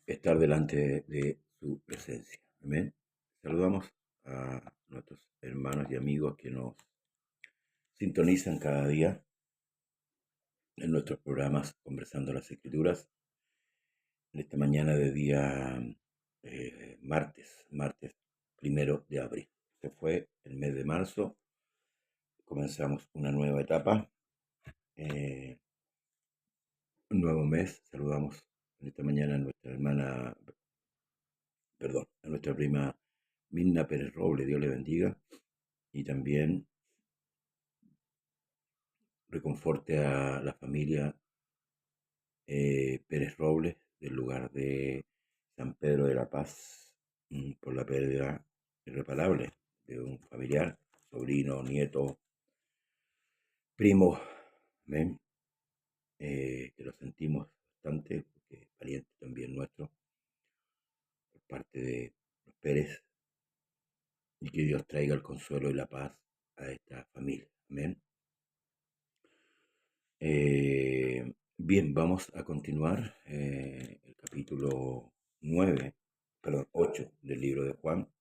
estar delante de su presencia. Amén. Saludamos a nuestros hermanos y amigos que nos sintonizan cada día en nuestros programas Conversando las Escrituras, en esta mañana de día martes 1 de abril. Se fue el mes de marzo, comenzamos una nueva etapa, eh, un nuevo mes. Saludamos en esta mañana a nuestra hermana, perdón, a nuestra prima Mirna Pérez Roble, Dios le bendiga, y también reconforte a la familia Pérez Robles del lugar de San Pedro de la Paz por la pérdida irreparable de un familiar, sobrino, nieto, primo, amén, que lo sentimos bastante, porque es pariente también nuestro, por parte de los Pérez, y que Dios traiga el consuelo y la paz a esta familia, amén. Bien, vamos a continuar el capítulo 9, perdón, 8 del libro de Juan,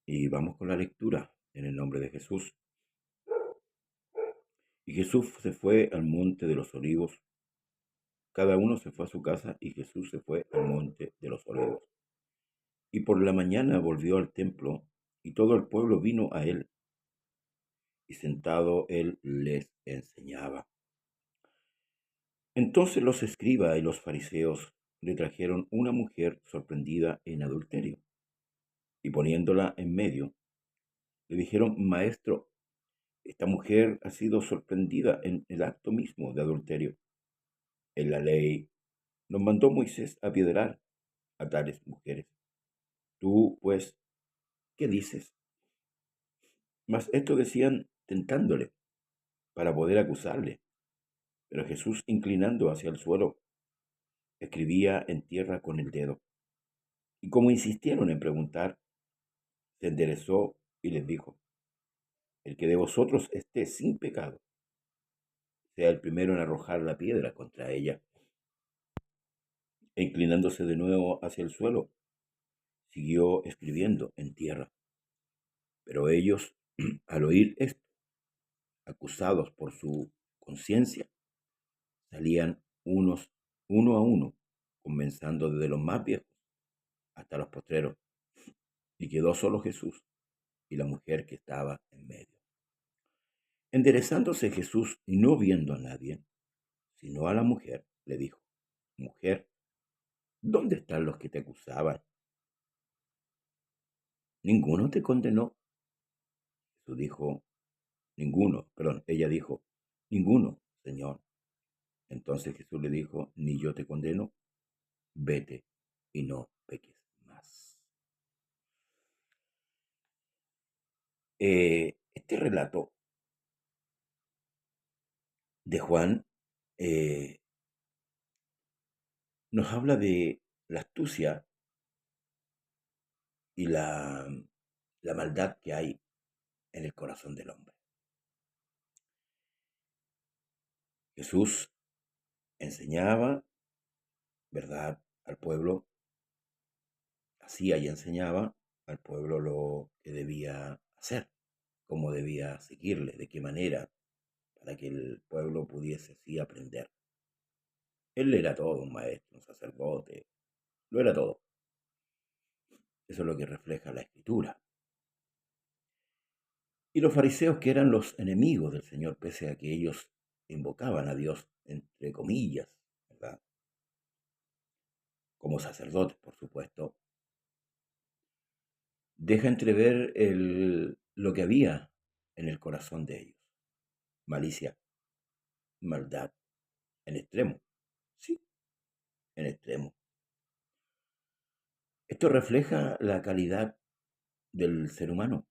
y vamos con la lectura en el nombre de Jesús. Y Jesús se fue al monte de los olivos. Cada uno se fue a su casa y Jesús se fue al monte de los olivos. Y por la mañana volvió al templo y todo el pueblo vino a él. Y sentado él les enseñaba. Entonces los escribas y los fariseos le trajeron una mujer sorprendida en adulterio. Y poniéndola en medio, le dijeron: Maestro, esta mujer ha sido sorprendida en el acto mismo de adulterio. En la ley nos mandó Moisés a apedrear a tales mujeres. Tú, pues, ¿qué dices? Mas esto decían tentándole para poder acusarle. Pero Jesús, inclinando hacia el suelo, escribía en tierra con el dedo. Y como insistieron en preguntar, se enderezó y les dijo: El que de vosotros esté sin pecado, sea el primero en arrojar la piedra contra ella. E inclinándose de nuevo hacia el suelo, siguió escribiendo en tierra. Pero ellos, al oír esto, acusados por su conciencia, salían uno a uno, comenzando desde los más viejos hasta los postreros, y quedó solo Jesús y la mujer que estaba en medio. Enderezándose Jesús y no viendo a nadie, sino a la mujer, le dijo: Mujer, ¿dónde están los que te acusaban? ¿Ninguno te condenó? Jesús dijo: Ninguno, perdón, ella dijo: Ninguno, Señor. Entonces Jesús le dijo: Ni yo te condeno, vete y no peques más. Este relato de Juan eh, nos habla de la astucia y la maldad que hay en el corazón del hombre. Jesús enseñaba, ¿verdad?, al pueblo, hacía y enseñaba al pueblo lo que debía hacer, cómo debía seguirle, de qué manera, para que el pueblo pudiese así aprender. Él era todo, un maestro, un sacerdote, lo era todo. Eso es lo que refleja la Escritura. Y los fariseos, que eran los enemigos del Señor, pese a que ellos invocaban a Dios, entre comillas, ¿verdad?, como sacerdotes, por supuesto, deja entrever lo que había en el corazón de ellos. Malicia, maldad, en extremo. Sí, en extremo. Esto refleja la calidad del ser humano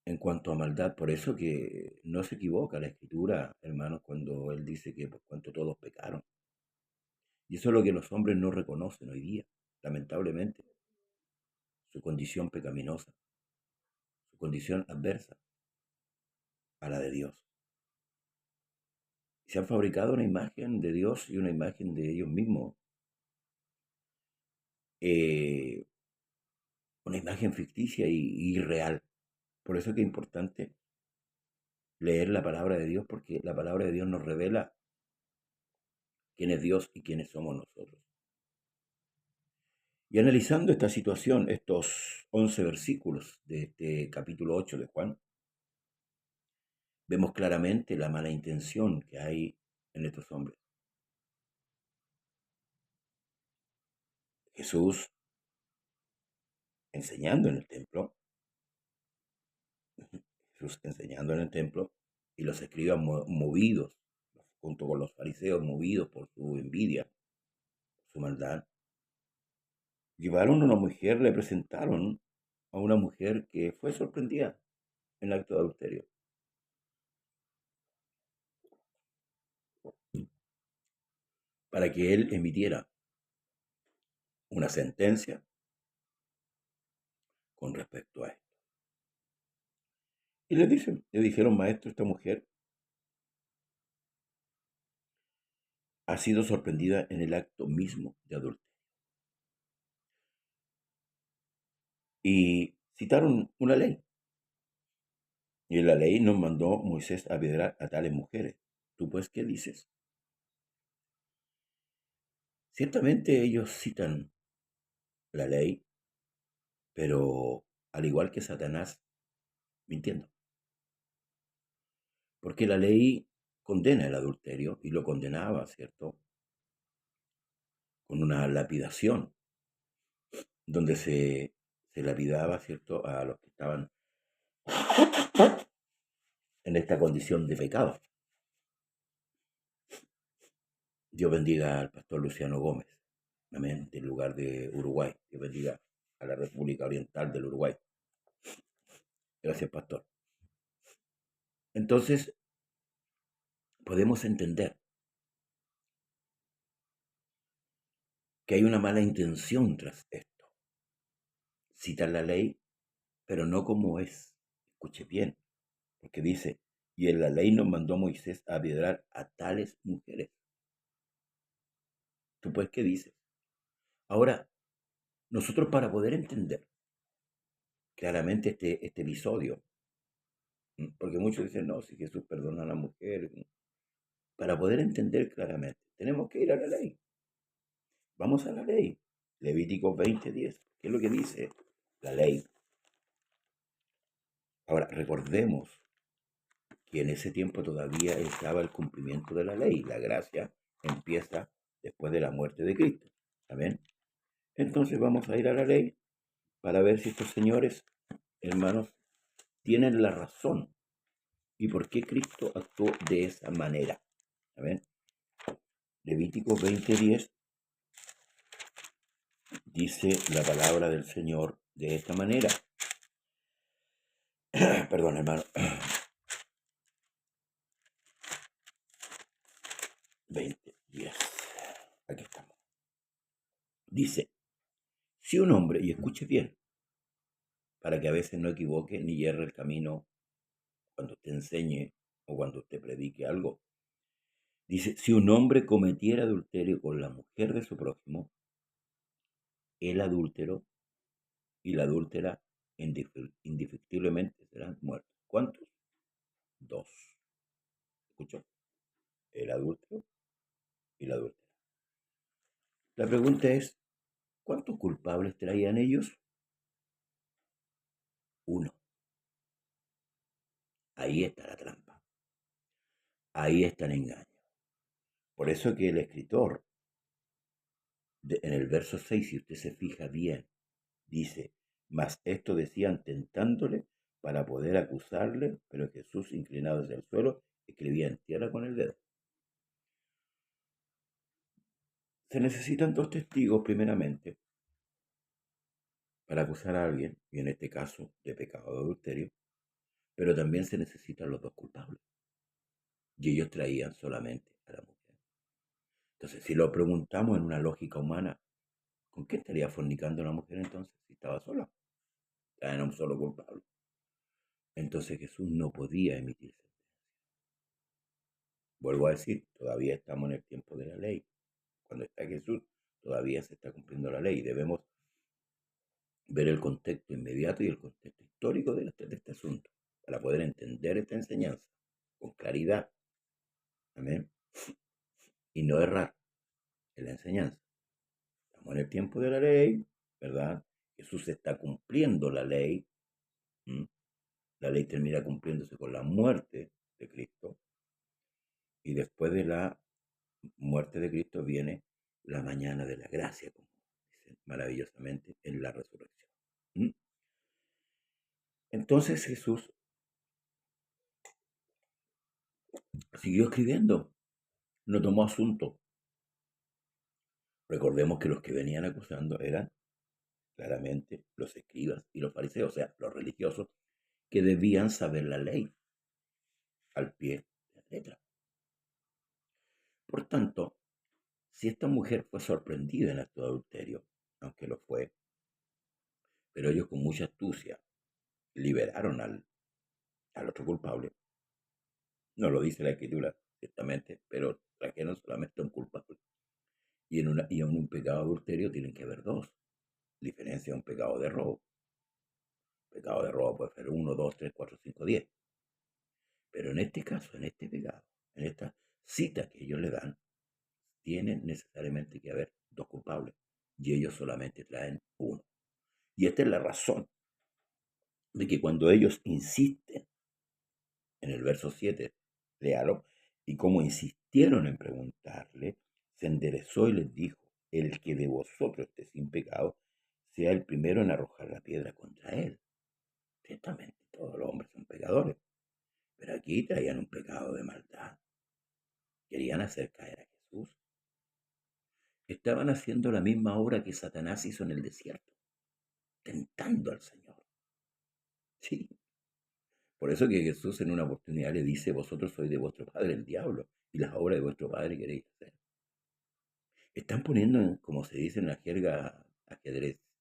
en cuanto a maldad. Por eso que no se equivoca la Escritura, hermanos, cuando Él dice que por cuanto todos pecaron. Y eso es lo que los hombres no reconocen hoy día, lamentablemente. Su condición pecaminosa, su condición adversa a la de Dios. Se han fabricado una imagen de Dios y una imagen de ellos mismos, eh, una imagen ficticia y irreal. Por eso es que es importante leer la palabra de Dios, porque la palabra de Dios nos revela quién es Dios y quiénes somos nosotros. Y analizando esta situación, estos 11 versículos de este capítulo 8 de Juan, vemos claramente la mala intención que hay en estos hombres. Jesús enseñando en el templo, Jesús enseñando en el templo, y los escribas movidos, junto con los fariseos, movidos por su envidia, su maldad, llevaron a una mujer, le presentaron a una mujer que fue sorprendida en el acto de adulterio, para que él emitiera una sentencia con respecto a esto. Y le dijeron, maestro, esta mujer ha sido sorprendida en el acto mismo de adulterio. Y citaron una ley. Y en la ley nos mandó Moisés a apedrear a tales mujeres. ¿Tú pues qué dices? Ciertamente ellos citan la ley, pero al igual que Satanás, mintiendo. Porque la ley condena el adulterio y lo condenaba, ¿cierto? Con una lapidación, donde se lapidaba, ¿cierto?, a los que estaban en esta condición de pecado. Dios bendiga al pastor Luciano Gómez, amén, del lugar de Uruguay. Dios bendiga a la República Oriental del Uruguay. Gracias, pastor. Entonces, podemos entender que hay una mala intención tras esto. Citan la ley, pero no como es. Escuche bien, porque dice, y en la ley nos mandó Moisés a apedrear a tales mujeres. ¿Tú pues qué dices? Ahora, nosotros para poder entender claramente este episodio, porque muchos dicen, no, si Jesús perdona a la mujer, para poder entender claramente, tenemos que ir a la ley. Vamos a la ley. Levítico 20:10. ¿Qué es lo que dice la ley? Ahora, recordemos que en ese tiempo todavía estaba el cumplimiento de la ley. La gracia empieza después de la muerte de Cristo. ¿Amén? Entonces vamos a ir a la ley para ver si estos señores, hermanos, tienen la razón y por qué Cristo actuó de esa manera. ¿Amén? Levítico 20:10 dice la palabra del Señor de esta manera. Perdón, hermano. 20:10. Aquí estamos. Dice, si un hombre, y escuche bien, para que a veces no equivoque ni hierre el camino cuando te enseñe o cuando te predique algo. Dice, si un hombre cometiera adulterio con la mujer de su prójimo, el adúltero y la adúltera indefectiblemente serán muertos. ¿Cuántos? Dos. ¿Escuchó? El adúltero y la adúltera. La pregunta es, ¿cuántos culpables traían ellos? Uno. Ahí está la trampa. Ahí está el engaño. Por eso que el escritor, en el verso 6, si usted se fija bien, dice, mas esto decían tentándole para poder acusarle, pero Jesús, inclinado hacia el suelo, escribía en tierra con el dedo. Se necesitan dos testigos primeramente para acusar a alguien, y en este caso de pecado de adulterio, pero también se necesitan los dos culpables. Y ellos traían solamente a la mujer. Entonces, si lo preguntamos en una lógica humana, ¿con qué estaría fornicando la mujer entonces si estaba sola? Era un solo culpable. Entonces Jesús no podía emitir sentencia. Vuelvo a decir, todavía estamos en el tiempo de la ley. Cuando está Jesús, todavía se está cumpliendo la ley. Debemos ver el contexto inmediato y el contexto histórico de este asunto para poder entender esta enseñanza con claridad. Amén. Y no errar en la enseñanza. Estamos en el tiempo de la ley, ¿verdad? Jesús está cumpliendo la ley. ¿M? La ley termina cumpliéndose con la muerte de Cristo. Y después de la muerte de Cristo viene la mañana de la gracia, como dicen maravillosamente en la resurrección. ¿M? Entonces Jesús siguió escribiendo, no tomó asunto. Recordemos que los que venían acusando eran claramente los escribas y los fariseos, o sea, los religiosos, que debían saber la ley al pie de la letra. Por tanto, si esta mujer fue sorprendida en acto de adulterio, aunque lo fue, pero ellos con mucha astucia liberaron al otro culpable. No lo dice la escritura, ciertamente, pero trajeron solamente a un culpable. Y en un pecado de adulterio tienen que haber dos. Diferencia de un pecado de robo. Pecado de robo puede ser 1, 2, 3, 4, 5, 10. Pero en este caso, en este pecado, en esta cita que ellos le dan, tienen necesariamente que haber dos culpables. Y ellos solamente traen uno. Y esta es la razón de que cuando ellos insisten en el verso 7, léalo, y como insistieron en preguntarle, se enderezó y les dijo, el que de vosotros esté sin pecado, sea el primero en arrojar la piedra contra él. Ciertamente todos los hombres son pecadores, pero aquí traían un pecado de maldad. Querían hacer caer a Jesús. Estaban haciendo la misma obra que Satanás hizo en el desierto, tentando al Señor. Sí, por eso que Jesús en una oportunidad le dice, vosotros sois de vuestro padre el diablo, y las obras de vuestro padre queréis hacer. Están poniendo, como se dice en la jerga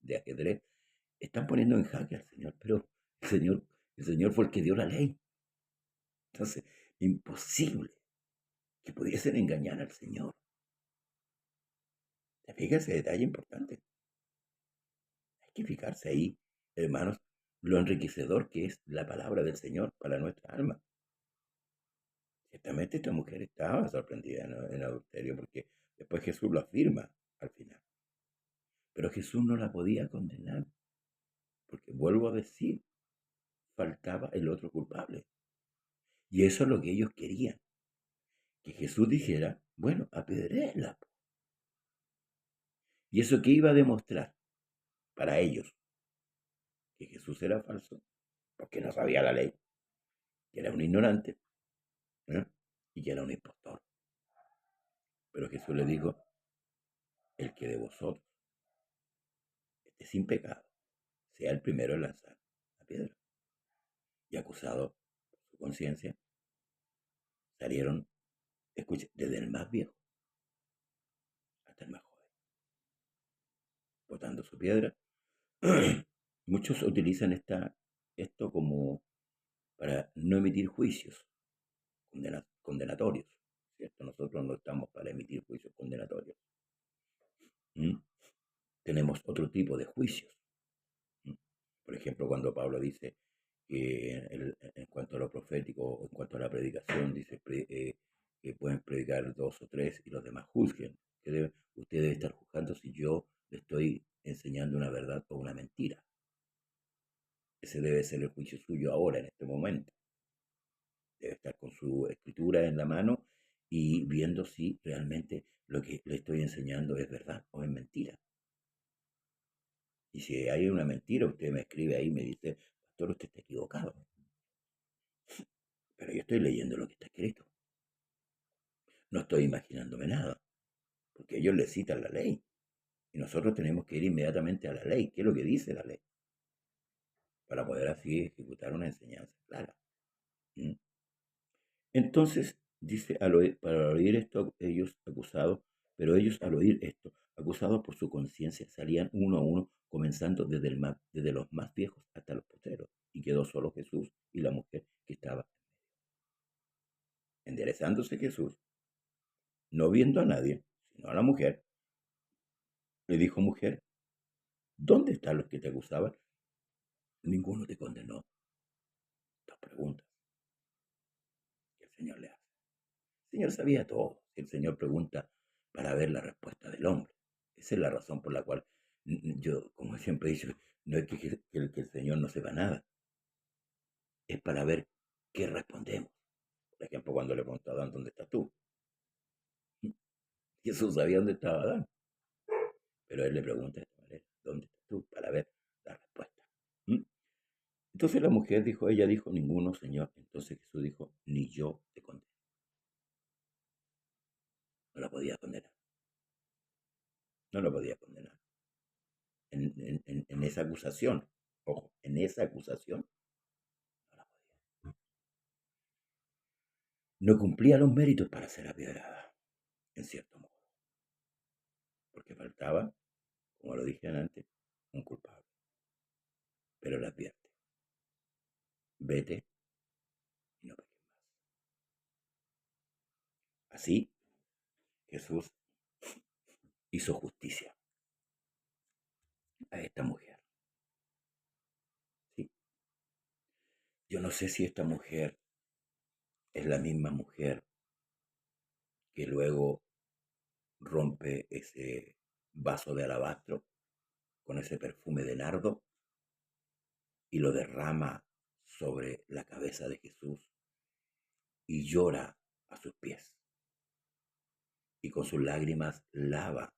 de ajedrez, están poniendo en jaque al Señor, pero el Señor, el Señor fue el que dio la ley. Entonces, imposible que pudiesen engañar al Señor. Fíjense, detalle importante. Hay que fijarse ahí, hermanos, lo enriquecedor que es la palabra del Señor para nuestra alma. Ciertamente esta mujer estaba sorprendida en adulterio porque después Jesús lo afirma al final. Pero Jesús no la podía condenar porque, vuelvo a decir, faltaba el otro culpable. Y eso es lo que ellos querían. Que Jesús dijera, bueno, apedréela. ¿Y eso qué iba a demostrar para ellos? Que Jesús era falso, porque no sabía la ley, que era un ignorante, ¿eh? Y que era un impostor. Pero Jesús le dijo, el que de vosotros esté sin pecado, sea el primero en lanzar la piedra. Y acusado por su conciencia, salieron, escuche, desde el más viejo hasta el más joven, botando su piedra. Muchos utilizan esto como para no emitir juicios condenatorios, ¿cierto? Nosotros no estamos para emitir juicios condenatorios. ¿Mm? Tenemos otro tipo de juicios. ¿Mm? Por ejemplo, cuando Pablo dice que en cuanto a lo profético, en cuanto a la predicación, dice que pueden predicar dos o tres y los demás juzguen. Usted debe estar juzgando si yo le estoy enseñando una verdad o una mentira. Ese debe ser el juicio suyo ahora, en este momento. Debe estar con su escritura en la mano y viendo si realmente lo que le estoy enseñando es verdad o es mentira. Y si hay una mentira, usted me escribe ahí y me dice, pastor, usted está equivocado. Pero yo estoy leyendo lo que está escrito. No estoy imaginándome nada, porque ellos le citan la ley. Y nosotros tenemos que ir inmediatamente a la ley. ¿Qué es lo que dice la ley? Para poder así ejecutar una enseñanza clara. ¿Mm? Entonces, dice, para oír esto, ellos acusados, pero ellos al oír esto, acusados por su conciencia, salían uno a uno, comenzando desde los más viejos hasta los postreros, y quedó solo Jesús y la mujer que estaba. Enderezándose Jesús, no viendo a nadie, sino a la mujer, Le dijo: mujer, ¿dónde están los que te acusaban? Ninguno te condenó. Dos preguntas que el Señor le hace. El Señor sabía todo. El Señor pregunta para ver la respuesta del hombre. Esa es la razón por la cual yo, como siempre he dicho, no es que el Señor no sepa nada, es para ver qué respondemos. Por ejemplo, cuando le preguntó a Adán: ¿dónde estás tú? Jesús sabía dónde estaba Adán, pero él le pregunta de esta manera: ¿dónde estás tú? Para ver la respuesta. ¿Mm? Entonces la mujer dijo, ella dijo: ninguno, Señor. Entonces Jesús dijo: ni yo te condeno. No la podía condenar. No la podía condenar. En esa acusación, ojo, en esa acusación, no la podía. No cumplía los méritos para ser apedreada, en cierto modo, porque faltaba, como lo dije antes, un culpable. Pero le advierte: vete y no peques más. Así Jesús hizo justicia a esta mujer. ¿Sí? Yo no sé si esta mujer es la misma mujer que luego rompe ese vaso de alabastro con ese perfume de nardo y lo derrama sobre la cabeza de Jesús y llora a sus pies y con sus lágrimas lava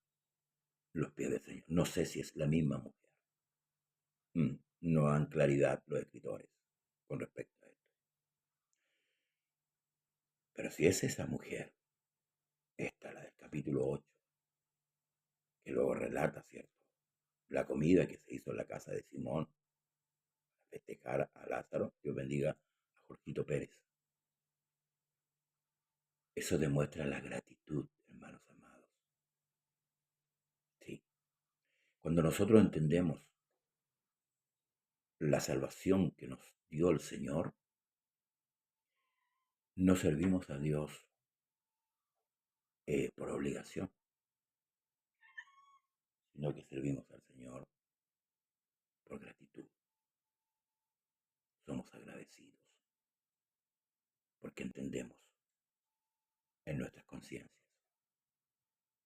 los pies del Señor. No sé si es la misma mujer. No dan claridad los escritores con respecto a esto. Pero si es esa mujer, esta, la del capítulo 8, que luego relata, ¿cierto?, la comida que se hizo en la casa de Simón para festejar a Lázaro. Dios bendiga a Jorgito Pérez. Eso demuestra la gratitud, hermanos amados. Sí. Cuando nosotros entendemos la salvación que nos dio el Señor, no servimos a Dios por obligación, sino que servimos al Señor por gratitud. Somos agradecidos porque entendemos en nuestras conciencias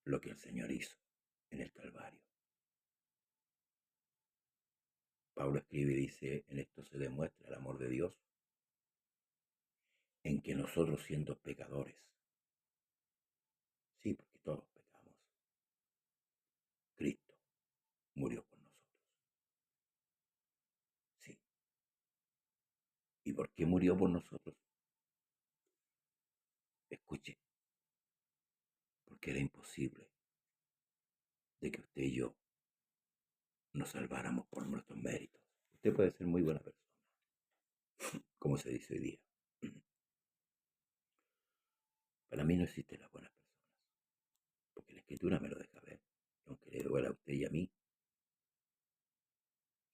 lo que el Señor hizo en el Calvario. Pablo escribe y dice: en esto se demuestra el amor de Dios, en que nosotros, siendo pecadores, sí, porque todos pecamos, Cristo murió por nosotros. Sí. ¿Y por qué murió por nosotros? Escuche, porque era imposible de que usted y yo nos salváramos por nuestros méritos. Usted puede ser muy buena persona, como se dice hoy día. Para mí no existen las buenas personas, porque la Escritura me lo deja ver. Aunque le duela a usted y a mí,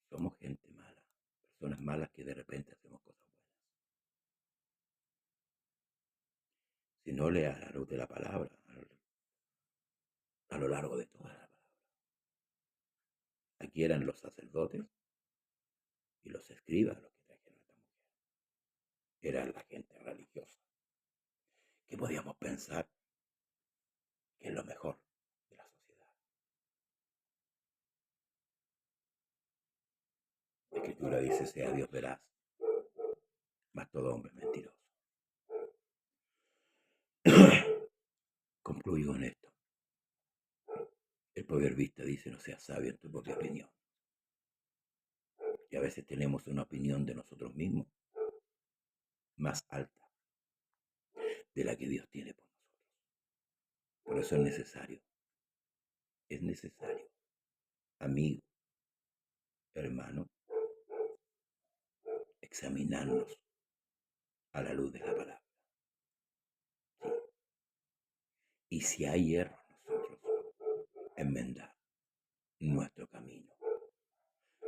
somos gente mala, personas malas que de repente hacemos cosas buenas. Si no lea la luz de la palabra a lo largo de toda la palabra. Aquí eran los sacerdotes y los escribas los que trajeron a esta mujer. Era la gente religiosa, que podíamos pensar que es lo mejor de la sociedad. La Escritura dice: sea Dios veraz, mas todo hombre es mentiroso. Concluyo en esto. El proverbista dice: no seas sabio en tu propia opinión. Y a veces tenemos una opinión de nosotros mismos más alta de la que Dios tiene por nosotros. Por eso es necesario, amigo, hermano, examinarnos a la luz de la palabra. Sí. Y si hay error en nosotros, enmendar nuestro camino.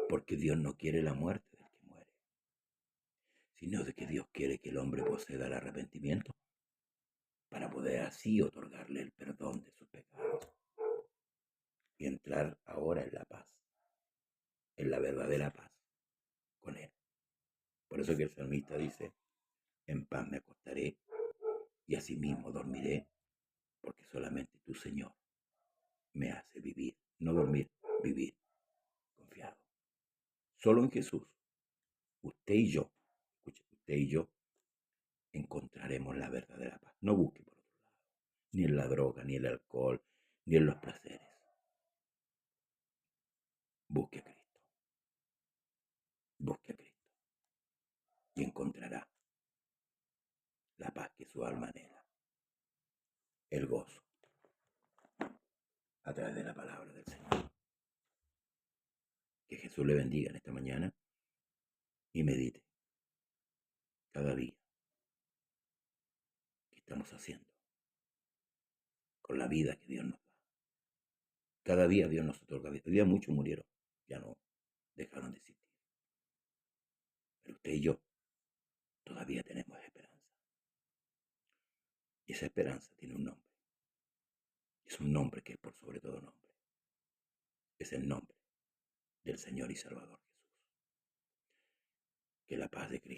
Porque Dios no quiere la muerte del que muere, sino de que Dios quiere que el hombre proceda al arrepentimiento para poder así otorgarle el perdón de sus pecados. y entrar ahora en la paz, en la verdadera paz con Él. Por eso que el salmista dice, en paz me acostaré y asimismo dormiré, porque solamente tu Señor me hace vivir, no dormir, vivir confiado. Solo en Jesús, usted y yo, escuche, usted y yo encontraremos la verdadera paz. No busque por otro lado, ni en la droga, ni en el alcohol, ni en los placeres. Busque a Cristo, busque a Cristo y encontrará la paz que su alma anhela, el gozo a través de la palabra del Señor. Que Jesús le bendiga en esta mañana y medite cada día qué estamos haciendo con la vida que Dios nos da. Cada día Dios nos otorga vida. Hoy día muchos murieron, ya no dejaron de existir. Pero usted y yo todavía tenemos esperanza. Y esa esperanza tiene un nombre. Es un nombre que es por sobre todo nombre. Es el nombre del Señor y Salvador Jesús. Que la paz de Cristo